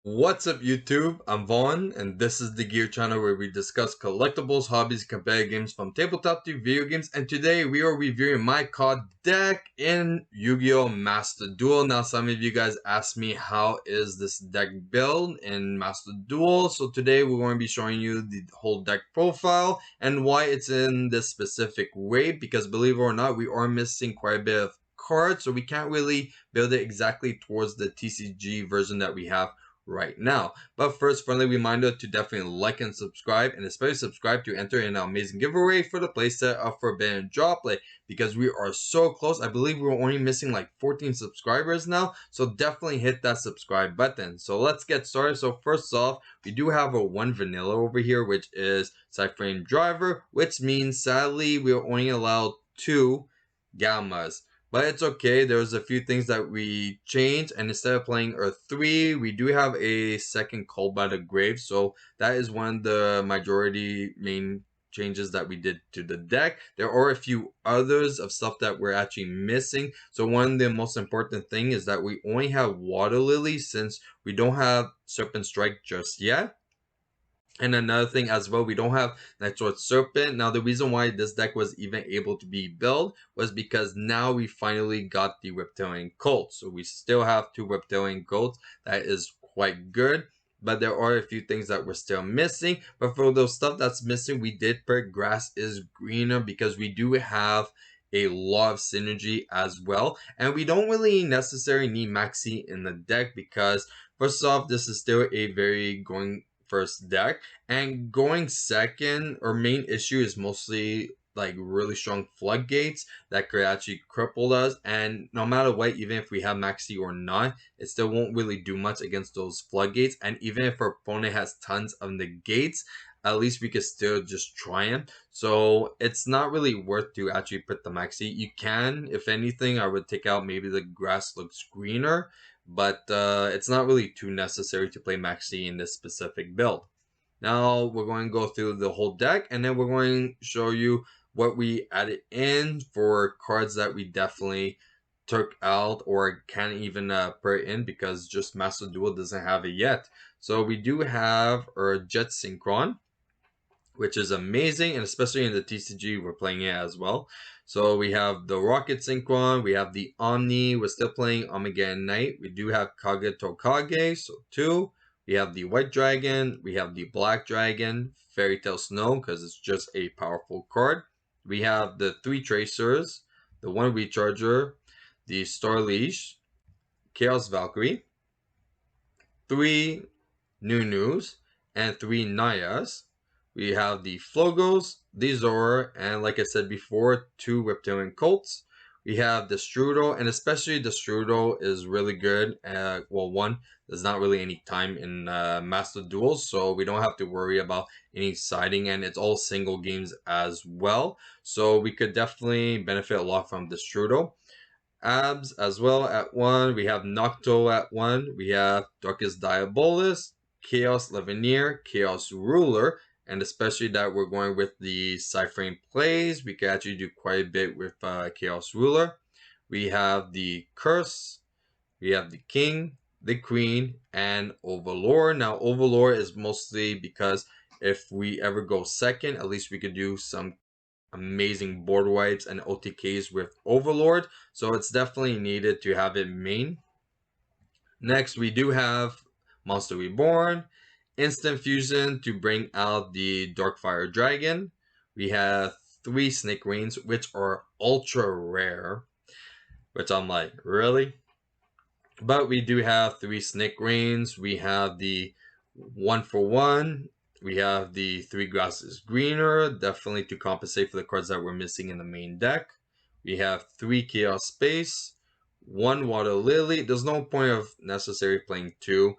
What's up YouTube? I'm Vaughn and this is the Gear channel where we discuss collectibles, hobbies, competitive games from tabletop to video games, and today we are reviewing my C.O.D deck in Yu-Gi-Oh! Master Duel. Now some of you guys asked me how is this deck build in Master Duel, so today we're going to be showing you the whole deck profile and why it's in this specific way, because believe it or not we are missing quite a bit of cards, so we can't really build it exactly towards the TCG version that we have right now. But first, friendly reminder to definitely like and subscribe, and especially subscribe to enter in an amazing giveaway for the playset of Forbidden Droplet, because we are so close. I believe we're only missing like 14 subscribers now, so definitely hit that subscribe button. So let's get started. So first off, we do have a one vanilla over here, which is Cyframe Driver, which means sadly we're only allowed 2 gammas. But it's okay, there's a few things that we changed, and instead of playing Earth 3, we do have a second Called by the Grave, so that is one of the majority main changes that we did to the deck. There are a few others of stuff that we're actually missing, so one of the most important thing is that we only have Water Lily since we don't have Serpent Strike just yet. And another thing as well, we don't have Night Sword Serpent. Now, the reason why this deck was even able to be built was because now we finally got the Reptilian Cult. So we still have 2 Reptilian Cults. That is quite good. But there are a few things that we're still missing. But for those stuff that's missing, we did put Grass is Greener because we do have a lot of synergy as well. And we don't really necessarily need Maxi in the deck because first off, this is still a very going first deck, and going second or main issue is mostly like really strong floodgates that could actually cripple us, and no matter what, even if we have Maxi or not, it still won't really do much against those floodgates. And even if our opponent has tons of negates, at least we could still just try him. So it's not really worth to actually put the Maxi. You can, if anything, I would take out maybe the Grass looks greener, but it's not really too necessary to play Maxi in this specific build. Now we're going to go through the whole deck, and then we're going to show you what we added in for cards that we definitely took out or can't even put in because just Master Duel doesn't have it yet. So we do have our Jet Synchron, which is amazing, and especially in the TCG we're playing it as well. So we have the Rocket Synchron, we have the Omni, we're still playing Armageddon Knight, we do have Kage Tokage, so 2, we have the White Dragon, we have the Black Dragon, Fairy Tale Snow, because it's just a powerful card. We have the 3 Tracers, the 1 Recharger, the Star Leash, Chaos Valkyrie, 3 Nunus, and 3 Nayas. We have the Flogos, the Zora, and like I said before, 2 Reptilian Cults. We have the Strudel, and especially the Strudel is really good. Well, one, there's not really any time in Master Duels, so we don't have to worry about any siding, and it's all single games as well. So we could definitely benefit a lot from the Strudel. Abs as well at 1. We have Nocto at 1. We have Darkest Diabolus, Chaos Levineer, Chaos Ruler, and especially that we're going with the Cyframe plays, we can actually do quite a bit with Chaos Ruler. We have the Curse, we have the King, the Queen, and Overlord. Now, Overlord is mostly because if we ever go second, at least we could do some amazing board wipes and OTKs with Overlord. So it's definitely needed to have it main. Next, we do have Monster Reborn, Instant Fusion to bring out the Darkfire Dragon. We have 3 Snake Rains, which are ultra rare, which I'm like, really? But we do have 3 Snake Rains. We have the 1-for-1. We have the 3 Grass is Greener, definitely to compensate for the cards that we're missing in the main deck. We have 3 Chaos Space, 1 Water Lily. There's no point of necessarily playing 2.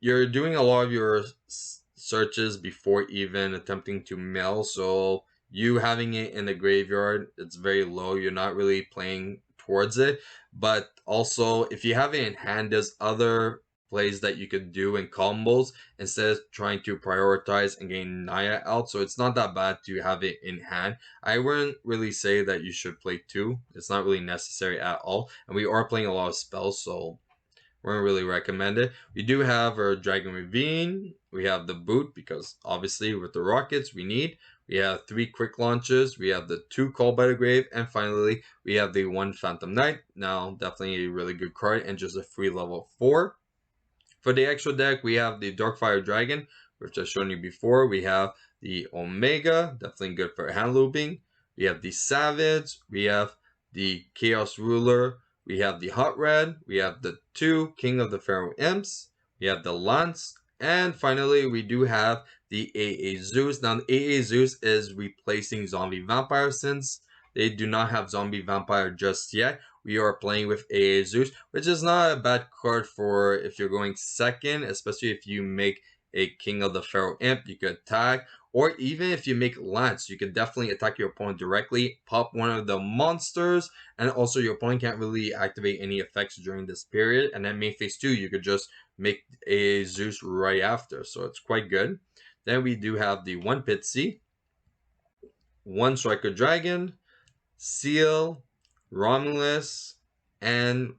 You're doing a lot of your searches before even attempting to mill, so you having it in the graveyard, it's very low. You're not really playing towards it. But also, if you have it in hand, there's other plays that you could do in combos instead of trying to prioritize and getting Naya out. So it's not that bad to have it in hand. I wouldn't really say that you should play 2. It's not really necessary at all. And we are playing a lot of spells, so Wouldn't really recommend it. We do have our Dragon Ravine. We have the boot because obviously with the rockets we need. We have 3 quick launches. We have the 2 Call by the Grave. And finally, we have the 1 Phantom Knight. Now, definitely a really good card and just a free level 4. For the extra deck, we have the Darkfire Dragon, which I've shown you before. We have the Omega, definitely good for hand looping. We have the Savage. We have the Chaos Ruler. We have the Hot Red. We have the 2 King of the Pharaoh Imps. We have the Lance. And finally, we do have the AA Zeus. Now, the AA Zeus is replacing Zombie Vampire since they do not have Zombie Vampire just yet. We are playing with AA Zeus, which is not a bad card for if you're going second, especially if you make a King of the Pharaoh Imp, you could attack. Or even if you make Lance, you could definitely attack your opponent directly, pop one of the monsters, and also your opponent can't really activate any effects during this period. And then main phase 2, you could just make a Zeus right after, so it's quite good. Then we do have the 1 Pitsy, 1 Striker Dragon, Seal, Romulus, and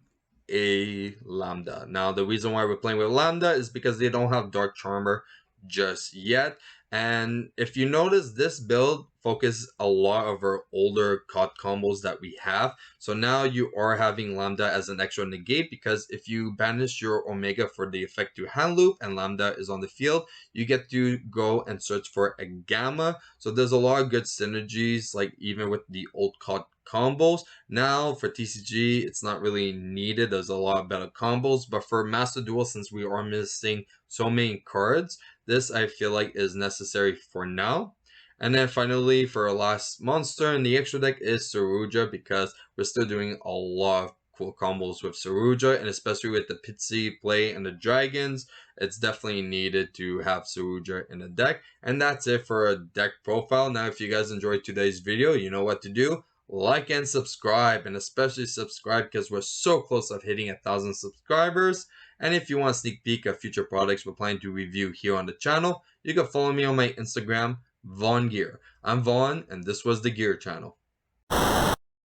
a Lambda. Now, the reason why we're playing with Lambda is because they don't have Dark Charmer just yet. And if you notice, this build focuses a lot of our older COD combos that we have. So now you are having Lambda as an extra negate, because if you banish your Omega for the effect to hand loop and Lambda is on the field, you get to go and search for a Gamma. So there's a lot of good synergies, like even with the old COD combos. Now for TCG, it's not really needed. There's a lot of better combos, but for Master Duel, since we are missing so many cards, this I feel like is necessary for now. And then finally, for our last monster in the extra deck is Saruja, because we're still doing a lot of cool combos with Saruja, and especially with the Pitsy play and the dragons, it's definitely needed to have Saruja in the deck. And that's it for a deck profile. Now, if you guys enjoyed today's video, you know what to do. Like and subscribe, and especially subscribe because we're so close of hitting 1,000 subscribers. And if you want a sneak peek of future products we're planning to review here on the channel, you can follow me on my Instagram, VaughnGear. I'm Vaughn, and this was the Gear Channel.